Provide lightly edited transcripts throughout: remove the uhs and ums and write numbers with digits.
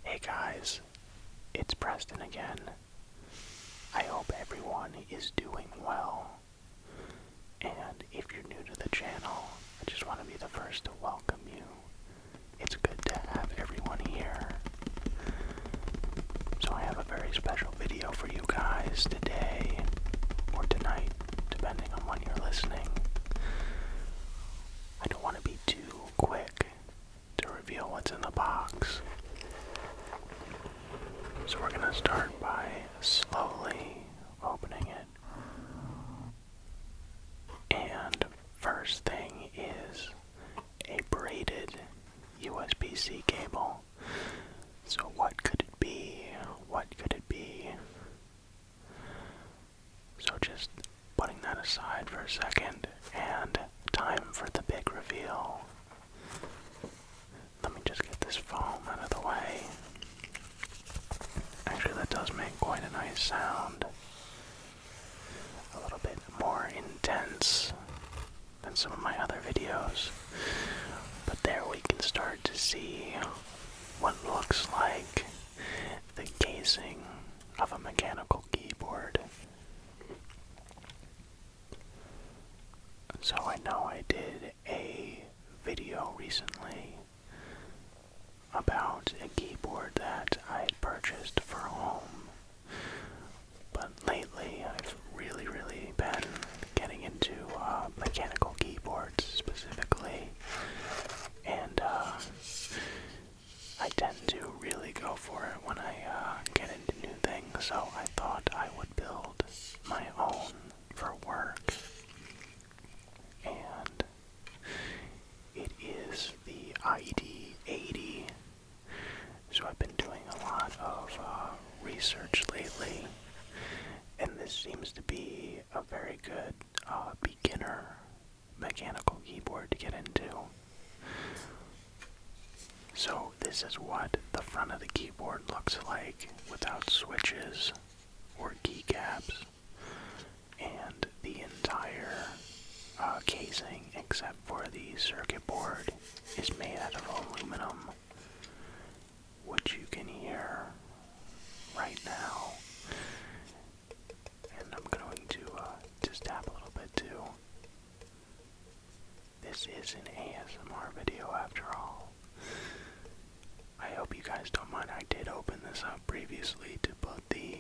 Hey guys, it's Preston again. I hope everyone is doing well. And if you're new to the channel, I just want to be the first to welcome you. It's good to have everyone here. So I have a very special video for you guys today, or tonight, depending on when you're listening. I don't want to be too quick to reveal what's in the box. So we're going to start by slowly opening it. And first thing is a braided USB-C cable. So what could it be? What could it be? So just putting that aside for a second, and time for the big reveal. Let me just get this foam out of the way. Actually, that does make quite a nice sound. A little bit more intense than some of my other videos. But there we can start to see what looks like the casing of a mechanical keyboard. So I know I did a video recently about a keyboard that I had purchased for home, but lately I've really been getting into mechanical keyboards specifically, and I tend to really go for it when I get into new things, so I thought I would build my own for work, and it is the ID80. So I've been doing a lot of research lately, and this seems to be a very good beginner mechanical keyboard to get into. So this is what the front of the keyboard looks like without switches or keycaps, and the entire casing except for the circuit board is made out of aluminum, which you can hear right now. And I'm going to just tap a little bit too. This is an ASMR video after all. I hope you guys don't mind. I did open this up previously to put the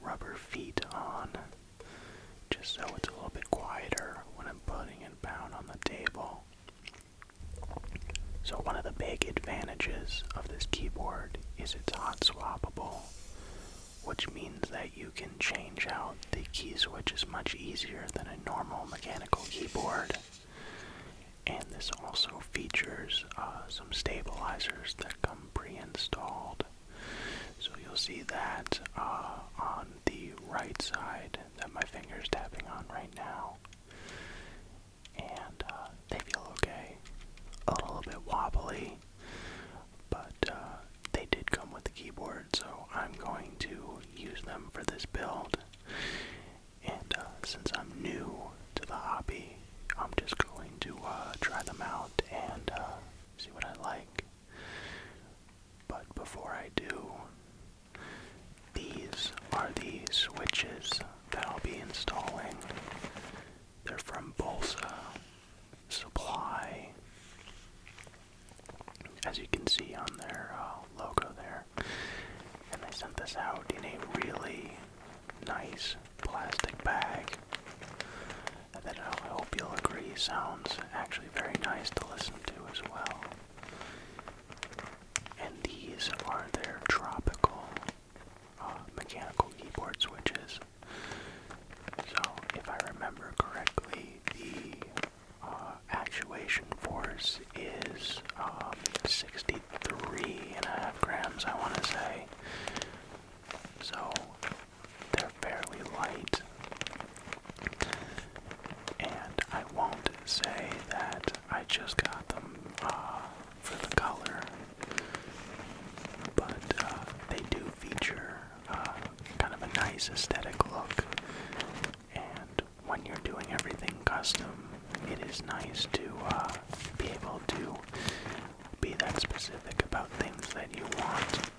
rubber feet on, just so it's a little bit quieter when I'm putting it down on the table. So one of the big advantages of this keyboard is it's hot swappable, which means that you can change out the key switches much easier than a normal mechanical keyboard. And this also features some stabilizers that come pre-installed. So you'll see that on the right side that my finger's tapping on right now. And they feel okay. A little bit wobbly, but they did come with the keyboard, so I'm going to use them for this build. And since I'm new to the hobby, I'm just going to try them out and see what I like. But before I do, these are the switches that I'll be installing. They're from Bolsa Supply, as you can see on their logo there. And they sent this out in a really nice plastic bag that I hope you'll agree sounds actually very nice to listen to as well. And these are their tropical mechanical keyboard switches. So if I remember correctly, the actuation force is 63.5 grams, I want to say. So they're fairly light. And I won't say that I just got them for the color, but they do feature kind of a nice aesthetic look. And when you're doing everything custom, it is nice to be able to be that specific about things that you want.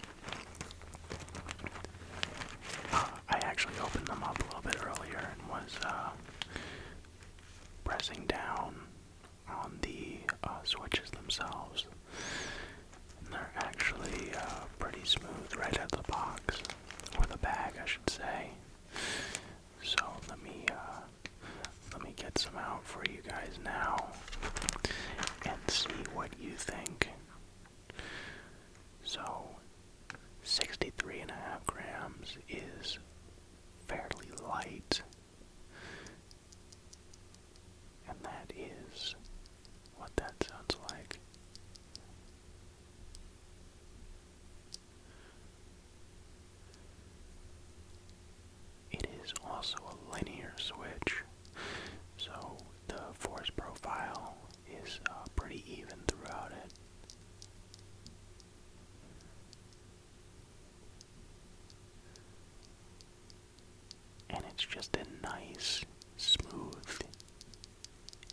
it's just a nice, smooth,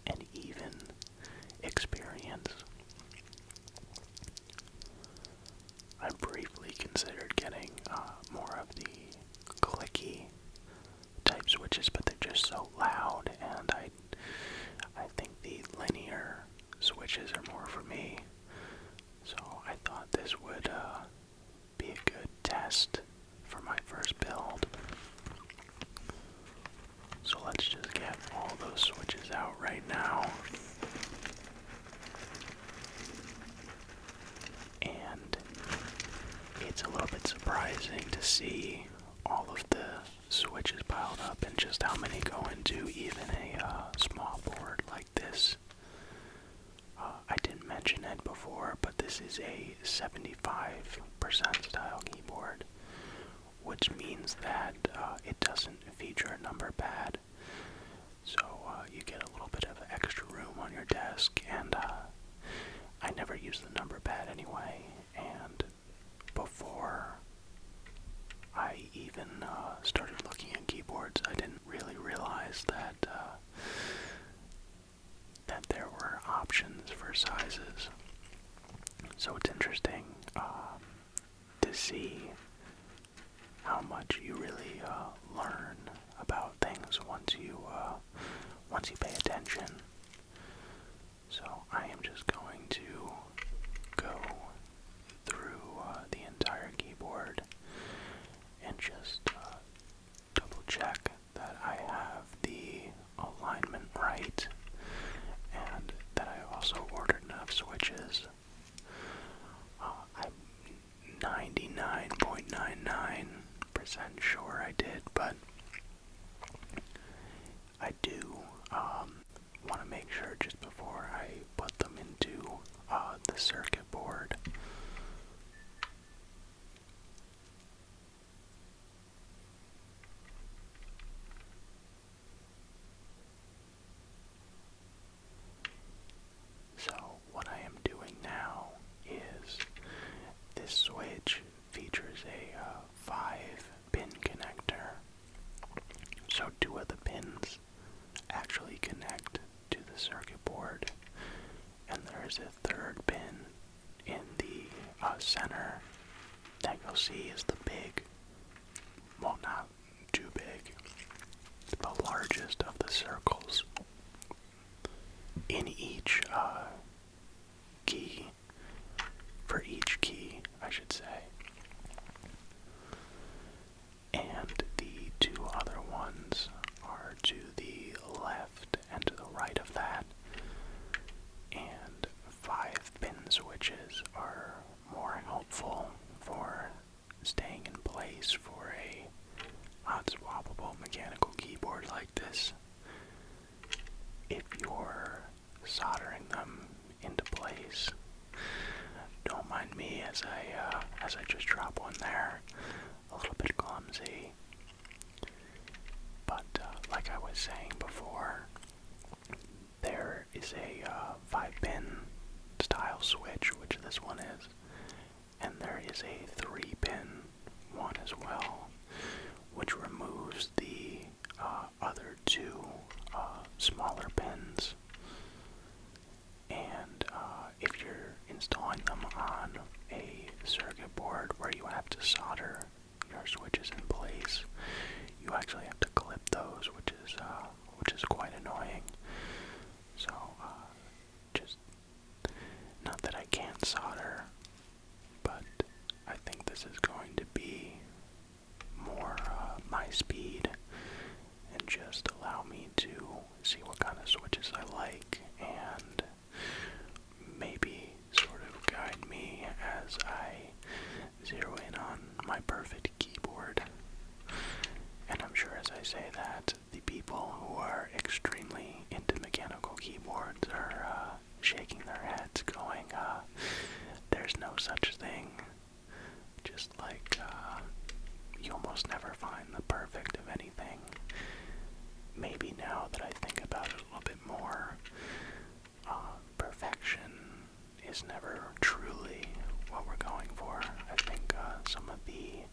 and even experience. I briefly considered getting more of the clicky type switches, but they're just so loud, and I think the linear switches are more for me. So I thought this would be a good test for my first build. So let's just get all those switches out right now. And it's a little bit surprising to see all of the switches piled up and just how many go into even a small board like this. I didn't mention it before, but this is a 75% style keyboard, which means that it doesn't feature a number pad. So you get a little bit of extra room on your desk, and I never use the number pad anyway, and before I even started looking at keyboards, I didn't really realize that there were options for sizes. So it's interesting to see how much you really learn about things once you pay attention. So I am just going to go through the entire keyboard and just double check that I have the alignment right and that I also ordered enough switches. I'm 99.99% sure I did, but I do want to make sure just before I put them into the circuit board. So what I am doing now is this switch features a 5-pin connector. So 2 of the pins actually connect to the circuit board, and there's a 3rd pin in the center that you'll see is the big, well, not too big, the largest of the circles in each key, for each key, I should say. And the 2 other ones are to the left and to the right of that. And 5-pin switches are more helpful for staying in place for a hot swappable mechanical keyboard like this. If you're soldering them into place, don't mind me as I just drop one there, a little bit clumsy. But like I was saying before, there is a 5-pin style switch, which this one is, and there is a 3-pin one as well, which removes the other 2 smaller pins. And if you're installing them on a circuit board where you have to solder your switches in place, you actually have to clip those, which is quite annoying. So just, not that I can't solder, but I think this is going to be more my speed and just allow me to see what kind of switches I like and maybe sort of guide me as I zero in on my perfect keyboard. And I'm sure as I say that, the people who are extremely into mechanical keyboards are shaking their heads going, there's no such thing. Just like you almost never find the perfect of anything. Maybe now that I think about it a little bit more, perfection is never truly what we're going for. I think some of the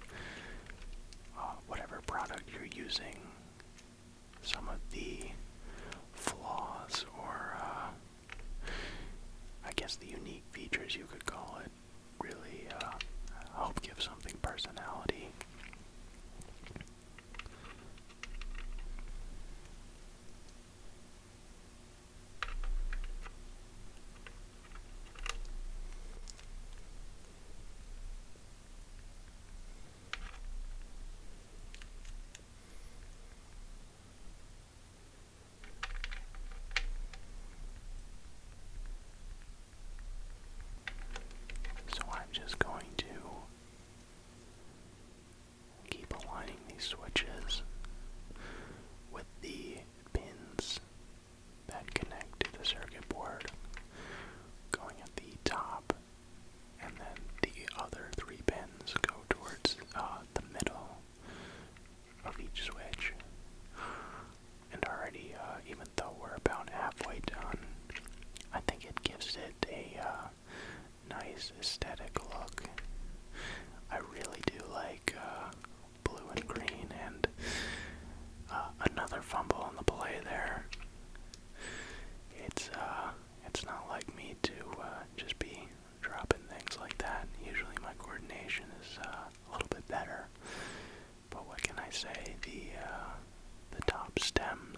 whatever product you're using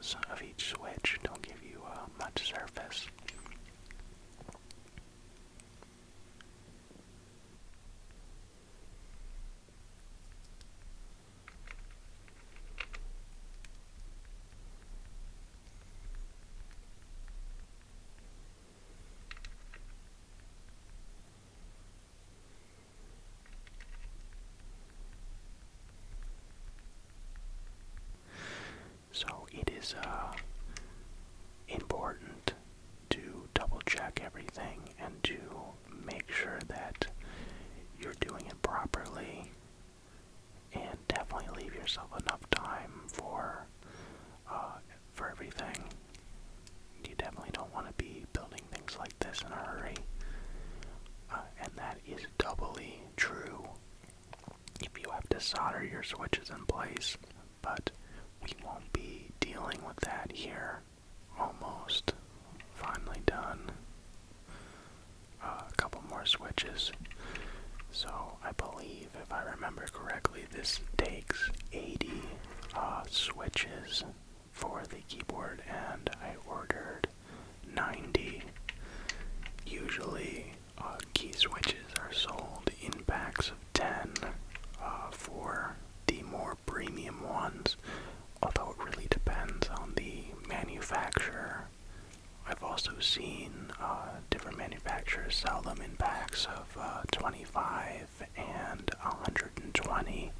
edges of each switch don't give you much surface. So it is important to double check everything and to make sure that you're doing it properly, and definitely leave yourself enough time for everything. You definitely don't want to be building things like this in a hurry, and that is doubly true if you have to solder your switches in place, but we won't be dealing with that here. Almost finally done. A couple more switches. So I believe, if I remember correctly, this takes 80 switches for the keyboard, and I ordered 90. Usually key switches are sold in packs of 10 for the more premium ones, although it really depends on the manufacturer. I've also seen different manufacturers sell them in packs of 25 and 120.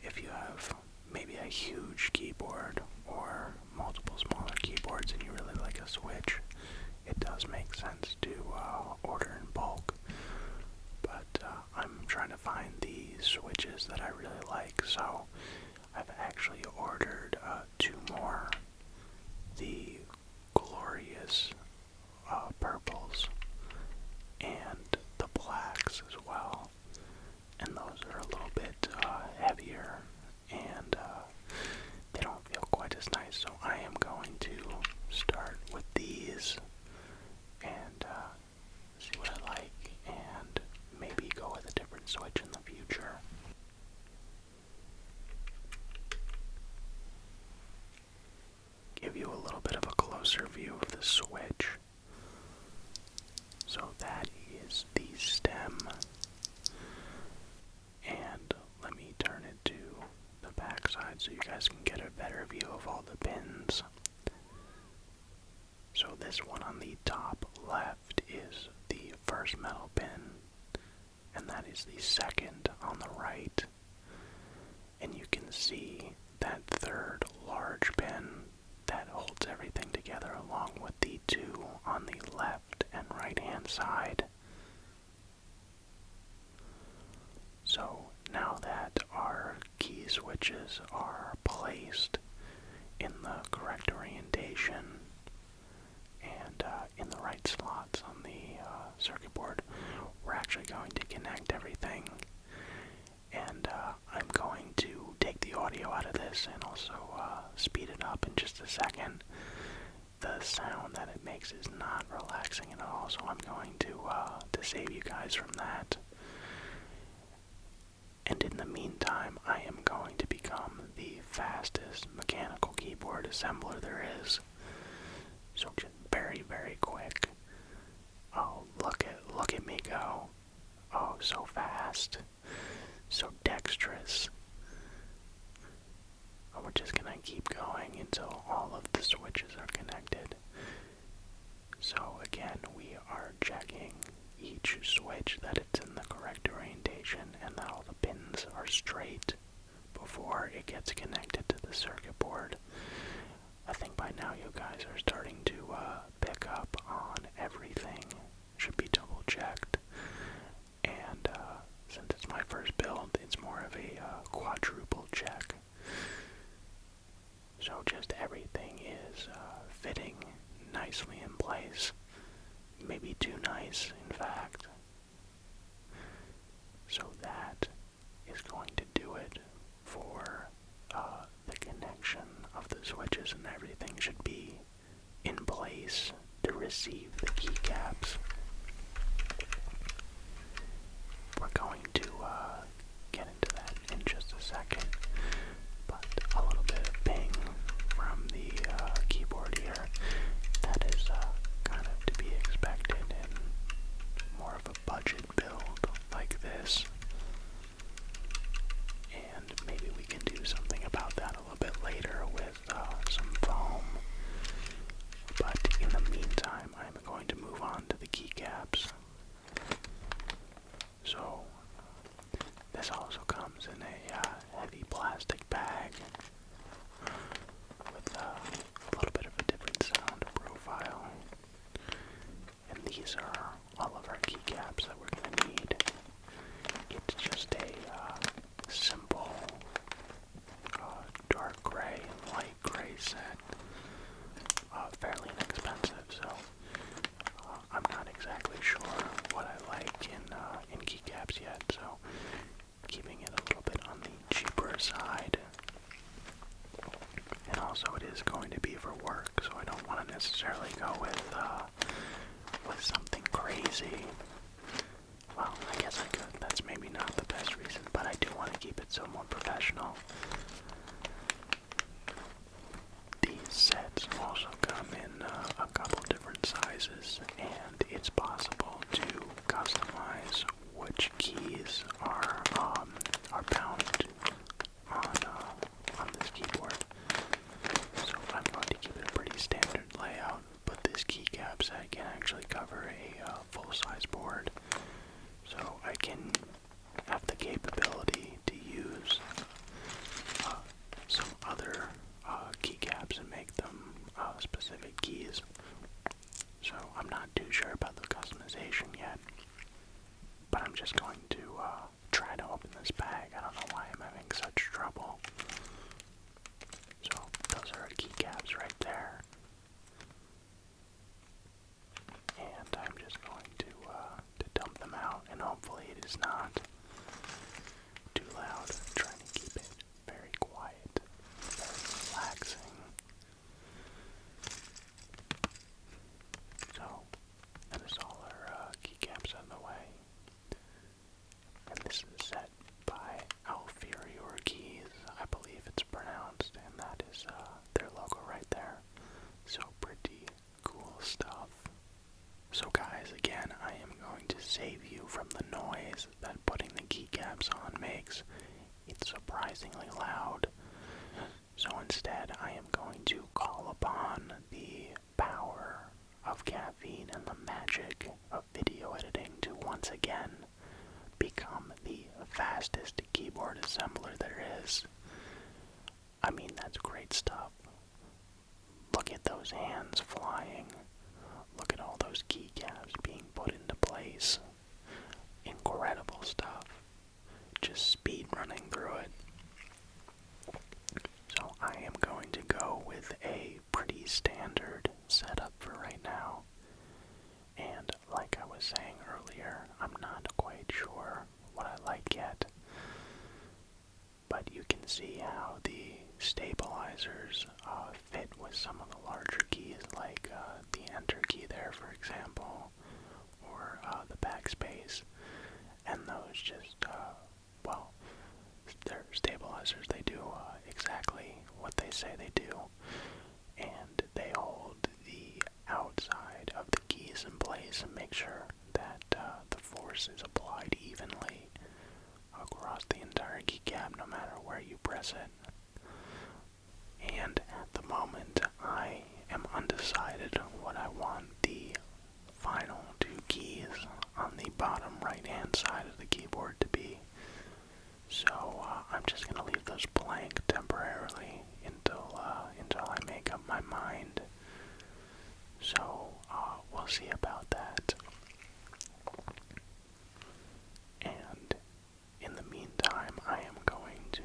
If you have maybe a huge keyboard or multiple smaller keyboards and you really like a switch, it does make sense to order in bulk. But I'm trying to find the switches that I really like, so I've actually ordered 2 more. The glorious purples and the blacks as well, and those are a little bit heavier, and they don't feel quite as nice, so I am going to start with these and see what I like, and maybe go with a different switch in the future. Give you a little bit of a closer view of the switch. So that is the stem, and let me turn it to the back side so you guys can get a better view of all the pins. So this one on the top left is the first metal pin, and that is the second on the right, and you can see that third large pin that holds everything together, along with the 2 on the left and right hand side. So now that our key switches are placed in the correct orientation and in the right slots on the circuit board, we're actually going to connect everything, and I'm going to take the audio out of this and also speed it up in just a second. The sound that it makes is not relaxing at all, so I'm going to save you guys from that. And in the meantime, I am going to become the fastest mechanical keyboard assembler there is. So just very, very quick. Oh, look at me go. Oh, so fast. So dexterous. We're just gonna keep going until all of the switches are connected. So again, we are checking each switch that it's in the correct orientation and that all the pins are straight before it gets connected to the circuit board. I think by now you guys are starting to pick up on everything. Should be double checked. And since it's my first build, it's more of a quadruple check. So just everything is fitting nicely in place. Maybe too nice, in fact. So that is going to do it for the connection of the switches, and everything should be in place to receive the keycaps. We're going to get into that in just a second, but a little bit of ping from the comes in a heavy plastic bag with a little bit of a different sound profile. And these are all of our keycaps that we're going to need. It's just a simple dark gray and light gray set. Fairly inexpensive, so I'm not exactly sure what I like in keycaps yet, so keeping it a little bit on the cheaper side. And also it is going to be for work, so I don't want to necessarily go with something crazy. Well, I guess I could. That's maybe not the best reason, but I do want to keep it somewhat professional. These sets also come in a couple different sizes, and it's possible to customize which keys are bound on this keyboard. So I'm going to keep it a pretty standard layout, but this keycap set can actually cover a full-size board. So I can have the capability to use some other keycaps and make them specific keys. So I'm not too sure about the customization yet, but I'm just going to try to open this bag. I don't know why I'm having such trouble. So those are keycaps right there. And I'm just going to dump them out, and hopefully it is not too loud. I'm trying to keep it very quiet, very relaxing. So that is all our keycaps out of the way. And this is set by Alferior Keys, I believe it's pronounced, and that is their logo right there. So pretty cool stuff. So guys, again, I am going to save you from the noise that putting the keycaps on makes. It's surprisingly loud. So instead, I am going to call upon the power of caffeine and the magic of video editing to once again become the fastest keyboard assembler there is. I mean, that's great stuff. Look at those hands flying. Look at all those keycaps being put into place. Incredible stuff. Just speed running through it. So I am going to go with a pretty standard setup for right now. And like I was saying earlier, I'm not quite sure what I like yet. But you can see how the stabilizers fit with some of the larger keys, like the Enter key there, for example, or the backspace. And those just, well, they're stabilizers. They do exactly what they say they do. And they hold the outside of the keys in place and make sure that the force is applied evenly across the entire keycap, no matter where you press it. And at the moment, I am undecided what I want the final two keys on the bottom right-hand side of the keyboard to be. So I'm just going to leave those blank temporarily until I make up my mind. So we'll see about that. And in the meantime, I am going to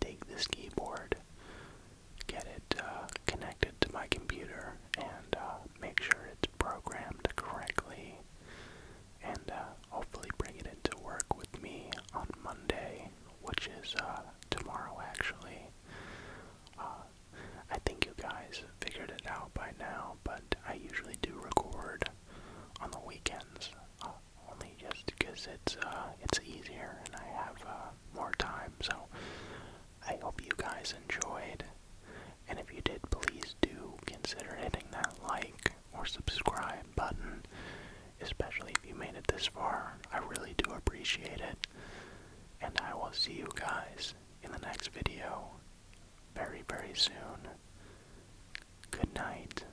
take this keyboard, get it connected to my computer, and make sure it's programmed correctly, and hopefully bring it into work with me on Monday, which is tomorrow actually. I think you guys figured it out by now, but I usually do record on the weekends, only just because it's easier and I have more time. So I hope you guys enjoyed, and if you did, please do consider hitting that like or subscribe button, especially if you made it this far. I really do appreciate it, and I will see you guys in the next video very, very soon. Good night.